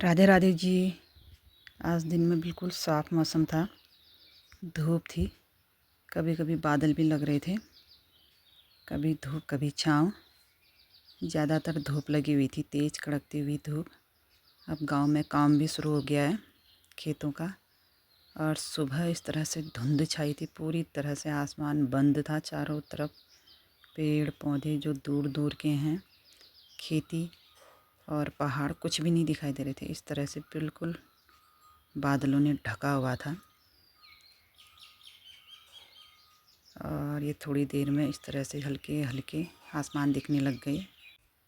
राधे राधे जी। आज दिन में बिल्कुल साफ़ मौसम था, धूप थी, कभी कभी बादल भी लग रहे थे, कभी धूप कभी छाँव। ज़्यादातर धूप लगी हुई थी, तेज़ कड़कती हुई धूप। अब गांव में काम भी शुरू हो गया है खेतों का। और सुबह इस तरह से धुंध छाई थी, पूरी तरह से आसमान बंद था, चारों तरफ पेड़ पौधे जो दूर दूर के हैं, खेती और पहाड़ कुछ भी नहीं दिखाई दे रहे थे। इस तरह से बिल्कुल बादलों ने ढका हुआ था। और ये थोड़ी देर में इस तरह से हल्के हल्के आसमान दिखने लग गए।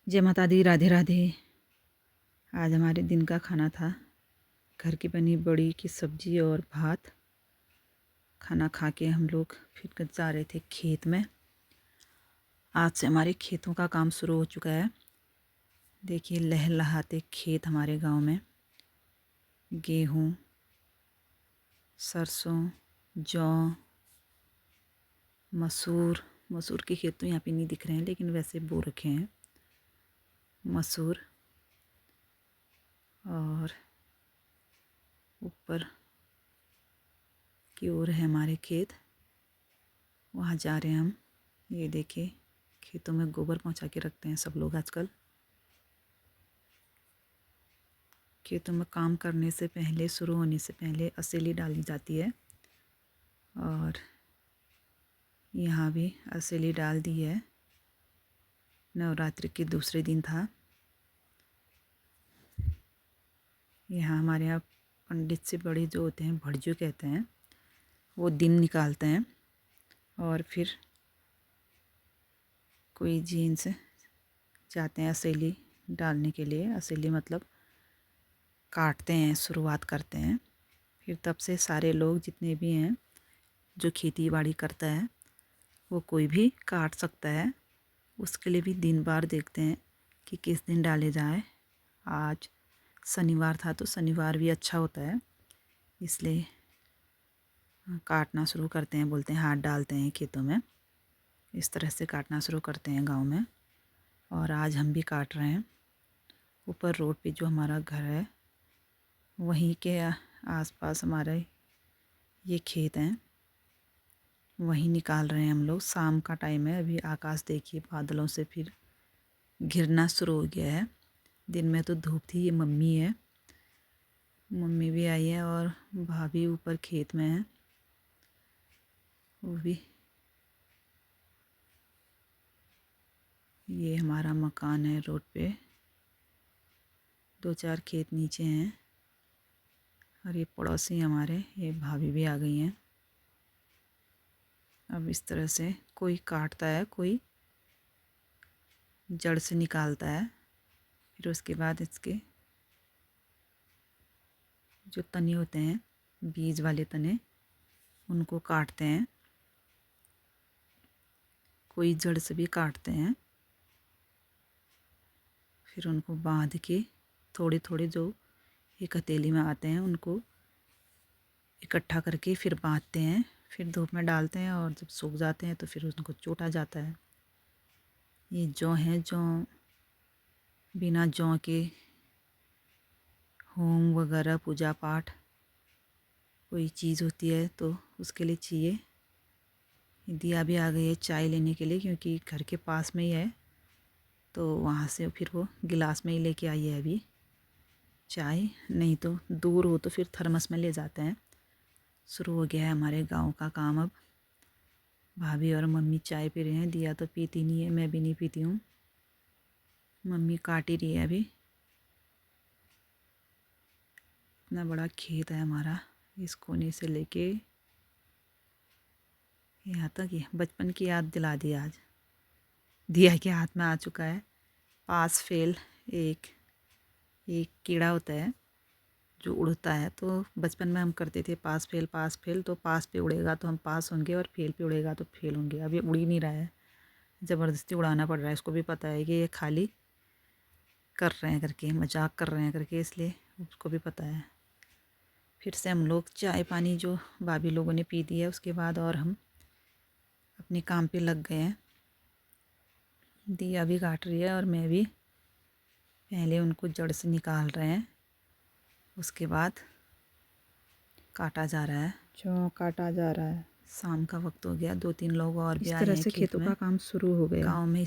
जय माता दी, राधे राधे। आज हमारे दिन का खाना था घर की बनी बड़ी की सब्जी और भात। खाना खा के हम लोग फिर जा रहे थे खेत में। आज से हमारे खेतों का काम शुरू हो चुका है। देखिए लहलहाते खेत हमारे गांव में। गेहूँ, सरसों, जौ, मसूर के खेत तो यहाँ पे नहीं दिख रहे हैं, लेकिन वैसे बो रखे हैं मसूर। और ऊपर की ओर है हमारे खेत, वहाँ जा रहे हैं हम। ये देखिए खेतों में गोबर पहुँचा के रखते हैं सब लोग आजकल। खेतों में काम करने से पहले, शुरू होने से पहले असेली डाली जाती है। और यहाँ भी असेली डाल दी है। नवरात्रि के दूसरे दिन था। यहाँ हमारे यहाँ पंडित से बड़े जो होते हैं, भड़जू कहते हैं, वो दिन निकालते हैं। और फिर कोई जीन्स जाते हैं असेली डालने के लिए। असेली मतलब काटते हैं, शुरुआत करते हैं। फिर तब से सारे लोग जितने भी हैं जो खेती बाड़ी करता है, वो कोई भी काट सकता है। उसके लिए भी दिन बार देखते हैं कि किस दिन डाले जाए। आज शनिवार था तो शनिवार भी अच्छा होता है, इसलिए काटना शुरू करते हैं। बोलते हैं हाथ डालते हैं खेतों में, इस तरह से काटना शुरू करते हैं गांव में। और आज हम भी काट रहे हैं। ऊपर रोड पे जो हमारा घर है, वहीं के आसपास हमारे ये खेत हैं, वहीं निकाल रहे हैं हम लोग। शाम का टाइम है, अभी आकाश देखिए बादलों से फिर घिरना शुरू हो गया है। दिन में तो धूप थी। ये मम्मी है, मम्मी भी आई है और भाभी ऊपर खेत में है, वो भी। ये हमारा मकान है रोड पे, 2-4 खेत नीचे हैं। और ये पड़ोसी हमारे, ये भाभी भी आ गई हैं। अब इस तरह से कोई काटता है, कोई जड़ से निकालता है। फिर उसके बाद इसके जो तने होते हैं, बीज वाले तने, उनको काटते हैं। कोई जड़ से भी काटते हैं। फिर उनको बांध के थोड़े थोड़े जो एक हथेली में आते हैं, उनको इकट्ठा करके फिर बांधते हैं। फिर धूप में डालते हैं और जब सूख जाते हैं तो फिर उनको चोटा जाता है। ये जौ है, जौ बिना जौ के होम वगैरह, पूजा पाठ कोई चीज़ होती है तो उसके लिए चाहिए। दिया भी आ गई है चाय लेने के लिए, क्योंकि घर के पास में ही है, तो वहाँ से फिर वो गिलास में ही लेके आई है अभी चाय। नहीं तो दूर हो तो फिर थर्मस में ले जाते हैं। शुरू हो गया है हमारे गांव का काम अब। भाभी और मम्मी चाय पी रहे हैं। दिया तो पीती नहीं है, मैं भी नहीं पीती हूँ। मम्मी काट ही रही है अभी। इतना बड़ा खेत है हमारा, इस कोने से लेके यहाँ तक। ये बचपन की याद दिला दी आज। दिया के हाथ में आ चुका है पास फेल। एक एक कीड़ा होता है जो उड़ता है, तो बचपन में हम करते थे पास फेल पास फेल। तो पास पे उड़ेगा तो हम पास होंगे, और फेल पे उड़ेगा तो फेल होंगे। अब ये उड़ ही नहीं रहा है, ज़बरदस्ती उड़ाना पड़ रहा है। इसको भी पता है कि ये खाली कर रहे हैं करके, मजाक कर रहे हैं करके, इसलिए उसको भी पता है। फिर से हम लोग चाय पानी जो भाभी लोगों ने पी दी है, उसके बाद और हम अपने काम पे लग गए हैं। दिया भी काट रही है और मैं भी। पहले उनको जड़ से निकाल रहे हैं, उसके बाद काटा जा रहा है, जौ काटा जा रहा है। शाम का वक्त हो गया, 2-3 लोग और भी इस आए तरह हैं से खेत खेतों में। का काम शुरू हो गया। गाँव में